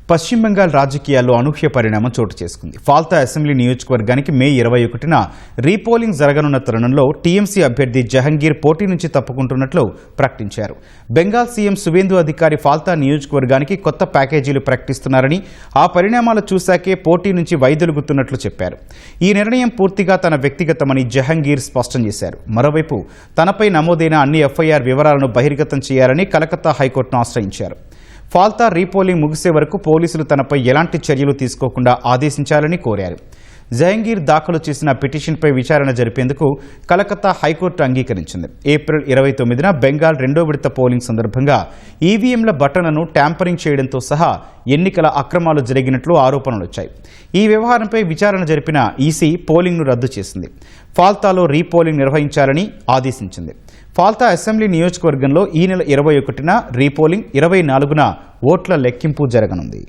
పశ్చిమ బెంగాల్ రాజకీయాల్లో అనూహ్య పరిణామం చోటు చేసుకుంది. ఫాల్తా అసెంబ్లీ నియోజకవర్గానికి మే 21న రీపోలింగ్ జరగనున్న తరుణంలో టీఎంసీ అభ్యర్థి జహంగీర్ పోటీ నుంచి తప్పుకుంటున్నట్లు ప్రకటించారు. బెంగాల్ సీఎం సువేందు అధికారి ఫాల్తా నియోజకవర్గానికి కొత్త ప్యాకేజీలు ప్రకటిస్తున్నారని, ఆ పరిణామాలు చూశాకే పోటీ నుంచి వైదొలుగుతున్నట్లు చెప్పారు. ఈ నిర్ణయం పూర్తిగా తన వ్యక్తిగతమని జహంగీర్ స్పష్టం చేశారు. మరోవైపు తనపై నమోదైన అన్ని ఎఫ్ఐఆర్ వివరాలను బహిర్గతం చేయాలని కలకత్తా హైకోర్టును ఆశ్రయించారు. ఫాల్తా రీపోలింగ్ ముగిసే వరకు పోలీసులు తనపై ఎలాంటి చర్యలు తీసుకోకుండా ఆదేశించాలని కోరారు. జహంగీర్ దాఖలు చేసిన పిటిషన్పై విచారణ జరిపేందుకు కలకత్తా హైకోర్టు అంగీకరించింది. ఏప్రిల్ 29న బెంగాల్ రెండో విడత పోలింగ్ సందర్భంగా ఈవీఎంల బటన్లను ట్యాంపరింగ్ చేయడంతో సహా ఎన్నికల అక్రమాలు జరిగినట్లు ఆరోపణలు వచ్చాయి. ఈ వ్యవహారంపై విచారణ జరిపిన ఈసీ పోలింగ్ను రద్దు చేసింది. ఫాల్తాలో రీపోలింగ్ నిర్వహించాలని ఆదేశించింది. ఫాల్తా అసెంబ్లీ నియోజకవర్గంలో ఈ నెల 21న రీపోలింగ్, 24న ఓట్ల లెక్కింపు జరగనుంది.